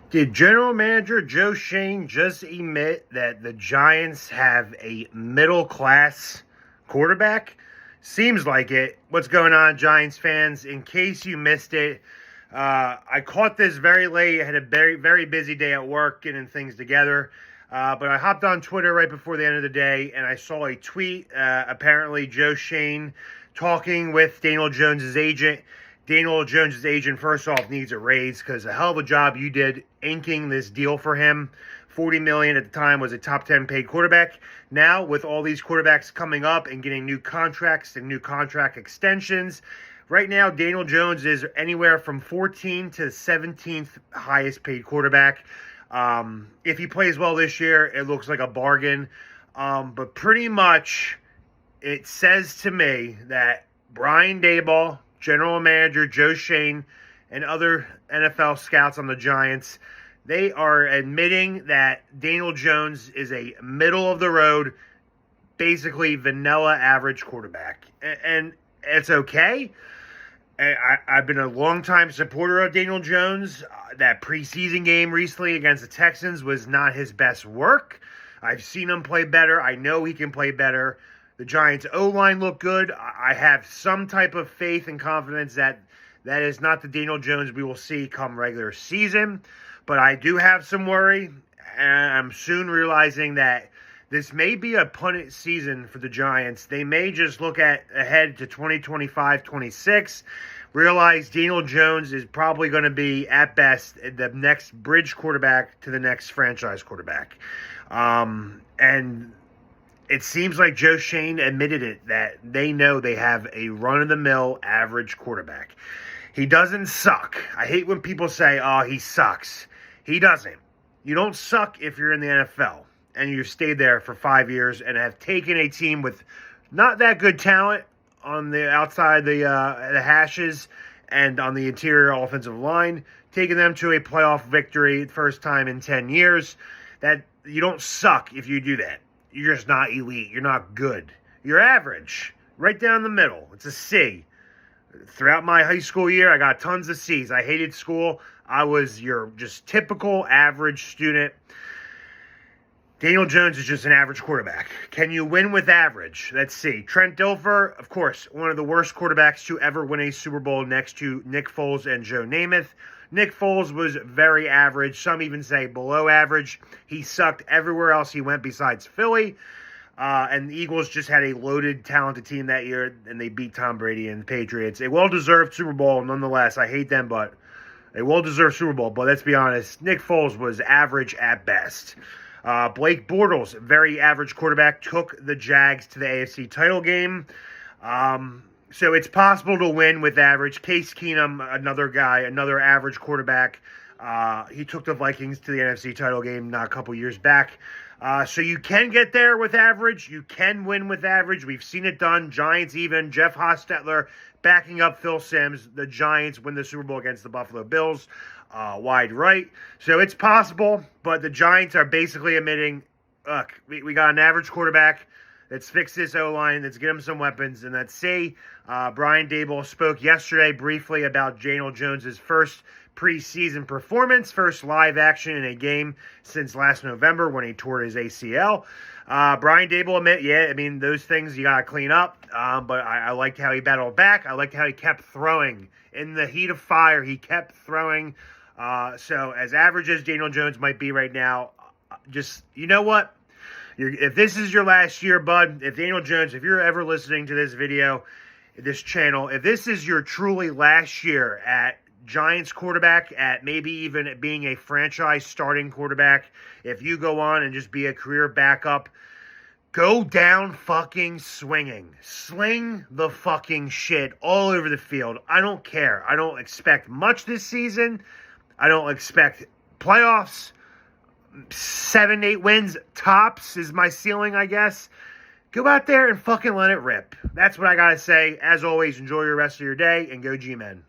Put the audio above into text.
Did General Manager Joe Schoen just admit that the Giants have a middle-class quarterback? Seems like it. What's going on, Giants fans? In case you missed it, I caught this very late. I had a very, very busy day at work getting things together. But I hopped on Twitter right before the end of the day, and I saw a tweet. Apparently, Joe Schoen talking with Daniel Jones' agent. Daniel Jones' agent, first off, needs a raise because a hell of a job you did inking this deal for him. $40 million at the time, was a top 10 paid quarterback. Now, with all these quarterbacks coming up and getting new contracts and new contract extensions, right now, Daniel Jones is anywhere from 14th to 17th highest paid quarterback. If he plays well this year, it looks like a bargain. But pretty much, it says to me that Brian Daboll, General Manager Joe Schoen, and other NFL scouts on the Giants, they are admitting that Daniel Jones is a middle-of-the-road, basically vanilla average quarterback. And it's okay. I've been a long-time supporter of Daniel Jones. That preseason game recently against the Texans was not his best work. I've seen him play better. I know he can play better. The Giants' O-line looked good. I have some type of faith and confidence that that is not the Daniel Jones we will see come regular season. But I do have some worry, and I'm soon realizing that this may be a punt season for the Giants. They may just look ahead to 2025-26, realize Daniel Jones is probably going to be, at best, the next bridge quarterback to the next franchise quarterback. And it seems like Joe Schoen admitted it, that they know they have a run-of-the-mill average quarterback. He doesn't suck. I hate when people say, oh, he sucks. He doesn't. You don't suck if you're in the NFL and you stayed there for 5 years and have taken a team with not that good talent on the outside the hashes and on the interior offensive line, taking them to a playoff victory first time in 10 years. That you don't suck if you do that. You're just not elite. You're not good. You're average. Right down the middle. It's a C. Throughout my high school year, I got tons of C's. I hated school. I was your just typical average student. Daniel Jones is just an average quarterback. Can you win with average? Let's see. Trent Dilfer, of course, one of the worst quarterbacks to ever win a Super Bowl next to Nick Foles and Joe Namath. Nick Foles was very average. Some even say below average. He sucked everywhere else he went besides Philly. And the Eagles just had a loaded, talented team that year, and they beat Tom Brady and the Patriots. A well-deserved Super Bowl, nonetheless. I hate them, but a well-deserved Super Bowl. But let's be honest, Nick Foles was average at best. Blake Bortles, very average quarterback, took the Jags to the AFC title game. So it's possible to win with average. Case Keenum, another guy, another average quarterback. He took the Vikings to the NFC title game not a couple years back. So you can get there with average. You can win with average. We've seen it done. Giants even. Jeff Hostetler backing up Phil Simms. The Giants win the Super Bowl against the Buffalo Bills. Wide right. So it's possible, but the Giants are basically admitting, look, we got an average quarterback. Let's fix this O-line. Let's get him some weapons. And let's see. Brian Daboll spoke yesterday briefly about Daniel Jones' first preseason performance, first live action in a game since last November when he tore his ACL. Brian Daboll admit, those things you got to clean up. But I liked how he battled back. I liked how he kept throwing. In the heat of fire, he kept throwing. So as average as Daniel Jones might be right now, just, you know what? If this is your last year, bud, if Daniel Jones, if you're ever listening to this video, this channel, if this is your truly last year at Giants quarterback, at maybe even being a franchise starting quarterback, if you go on and just be a career backup, go down fucking swinging. Sling the fucking shit all over the field. I don't care. I don't expect much this season. I don't expect playoffs. 7-8 wins tops is my ceiling, I guess. Go out there and fucking let it rip. That's what I gotta say. As always, enjoy your rest of your day and go G-Men.